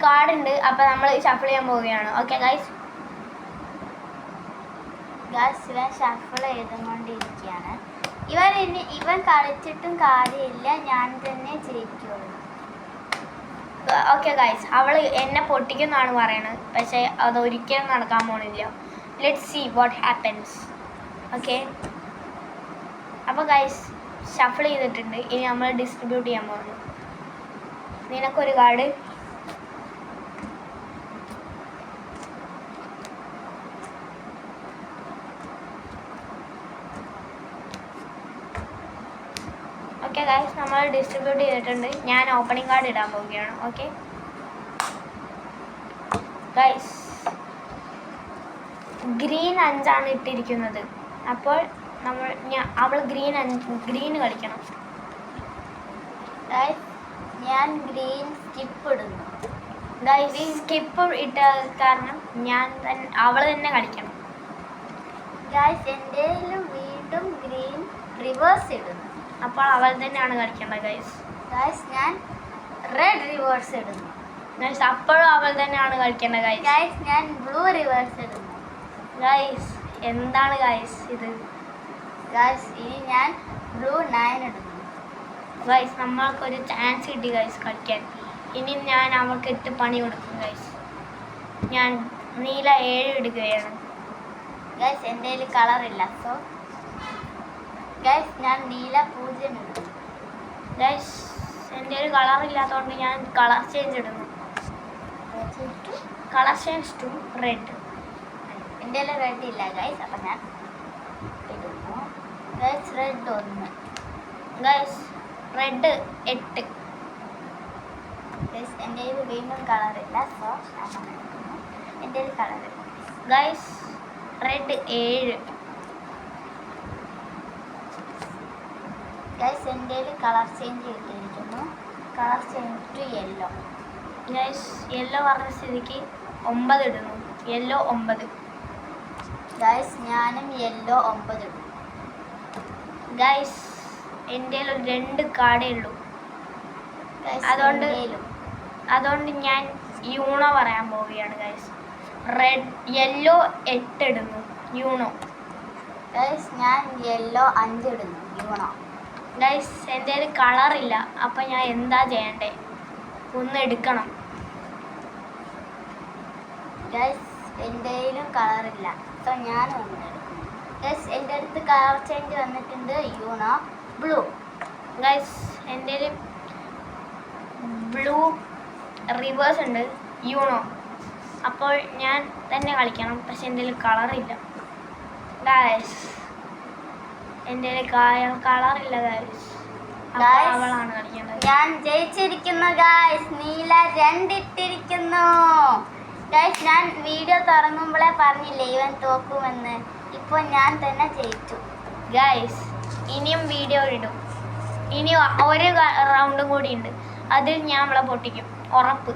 Card ഉണ്ട്. അപ്പോൾ നമ്മൾ ഷഫിൾ ചെയ്യാൻ പോവുകയാണ്. Okay guys. ഇവൻ ഷഫിൾ ചെയ്തുകൊണ്ടിരിക്കുകയാണ്. ഇവൻ കളിച്ചിട്ടും കാര്യമില്ല, ഞാൻ തന്നെ ജയിക്കുള്ളൂ. ഓക്കെ ഗൈസ്, അവൾ എന്നെ പൊട്ടിക്കുന്നാണ് പറയണത്. പക്ഷേ അതൊരിക്കലും നടക്കാൻ പോണില്ല. Let's see what happens. Okay, അപ്പോൾ ഗൈസ് ഷഫിൾ ചെയ്തിട്ടുണ്ട്. ഇനി നമ്മൾ ഡിസ്ട്രിബ്യൂട്ട് ചെയ്യാൻ പോകുന്നു. നിനക്കൊരു കാർഡ്. ഓക്കെ ഗൈസ്, നമ്മൾ ഡിസ്ട്രിബ്യൂട്ട് ചെയ്തിട്ടുണ്ട്. ഞാൻ ഓപ്പണിംഗ് കാർഡ് ഇടാൻ പോവുകയാണ്. ഓക്കെ ഗൈസ്, ഗ്രീൻ 5 ഇട്ടിരിക്കുന്നത്. അപ്പോൾ അവൾ ഗ്രീൻ കളിക്കണം. ഞാൻ ഗ്രീൻ സ്കിപ്പ് ഇടുന്നു. ഗൈസ്, സ്കിപ്പ് ഇട്ട കാരണം അവൾ തന്നെ കളിക്കണം. ഗൈസ്, എൻ്റെ വീണ്ടും ഗ്രീൻ റിവേഴ്സ് ഇടുന്നു. അപ്പോൾ അവൾ തന്നെയാണ് കളിക്കേണ്ടത്. ഗൈസ്, ഞാൻ റെഡ് റിവേഴ്സ് ഇടുന്നു. ഗൈസ്, അപ്പോഴും അവൾ തന്നെയാണ് കളിക്കേണ്ടത്. ഗൈസ്, ഞാൻ ബ്ലൂ റിവേഴ്സ് ഇടുന്നു. ഗൈസ്, എന്താണ് ഗൈസ് ഇത്? ഗൈസ്, ഇനി ഞാൻ ബ്ലൂ 9 ഇടുന്നു. ഗൈസ്, നമ്മൾക്കൊരു ചാൻസ് കിട്ടി ഗൈസ് കളിക്കാൻ. ഇനി ഞാൻ അവൾക്ക് 8 പണി കൊടുക്കും. ഗൈസ്, ഞാൻ നീല 7 ഇടുകയാണ്. ഗൈസ്, എൻ്റെ കയ്യിൽ കളറില്ല. സോ ഗൈസ്, ഞാൻ നീല 0 ഇടുന്നു. ഗൈസ്, എൻ്റെ ഒരു കളറില്ലാത്തതുകൊണ്ട് ഞാൻ കളർ ചേഞ്ച് ഇടുന്നു. Colour change to red. എൻ്റെ കയ്യിൽ റെഡ് ഇല്ല ഗൈസ്, അപ്പം ഞാൻ ഇടുന്നു. Guys, red 1. Guys, red 8. Guys, എൻ്റെ കയ്യിൽ വീണ്ടും കളറില്ല. സോ ഞാൻ എടുക്കുന്നു. എൻ്റെ കയ്യിൽ കളറില്ല. Guys, red 7. ഗൈസ്, എൻ്റെ കളർ ചേഞ്ച് ചെയ്തിരിക്കുന്നു. Colour change to yellow. Guys, yellow പറഞ്ഞ സ്ഥിതിക്ക് 9 ഇടുന്നു. യെല്ലോ 9. ഗൈസ്, ഞാനും യെല്ലോ 9 ഇടുന്നു. ഗൈസ്, എൻ്റെ ഒരു 2 കാർഡേ ഉള്ളൂ. അതുകൊണ്ട് ഞാൻ യൂണോ പറയാൻ പോവുകയാണ്. ഗൈസ്, യെല്ലോ 8 ഇടുന്നു. യൂണോ. ഗൈസ്, ഞാൻ യെല്ലോ 5 ഇടുന്നു. യൂണോ. ഗൈസ്, എൻ്റെ കളറില്ല. അപ്പം ഞാൻ എന്താ ചെയ്യണ്ടേ? ഒന്ന് എടുക്കണം. ഗൈസ്, എൻ്റെ കളറില്ല. അപ്പോൾ ഞാൻ ഒന്ന് എടുക്കുന്നു. ഗൈസ്, എൻ്റെ അടുത്ത് കളർ ചേഞ്ച് വന്നിട്ടുണ്ട്. You know blue. ഗൈസ്, എൻ്റെ ബ്ലൂ റിവേഴ്സ് ഉണ്ട്. യൂണോ. അപ്പോൾ ഞാൻ തന്നെ കളിക്കണം. പക്ഷെ എൻ്റെ കളറില്ല. ഗൈസ്, എൻ്റെ കളറില്ല. ഗൈസ്, അവളാണ് കളിക്കേണ്ടത്. ഞാൻ ജയിച്ചിരിക്കുന്നു. ഗൈസ്, നീല 2 ഇട്ടിരിക്കുന്നു. ഗൈസ്, ഞാൻ വീഡിയോ തുറങ്ങുമ്പോഴേ പറഞ്ഞില്ലേ ഇവൻ തോക്കുമെന്ന്. ഇപ്പോൾ ഞാൻ തന്നെ ജയിച്ചു. ഗൈസ്, ഇനിയും വീഡിയോ ഇടും. ഇനി ഒരു റൗണ്ടും കൂടി ഉണ്ട്. അതിൽ ഞാൻ അവളെ പൊട്ടിക്കും, ഉറപ്പ്.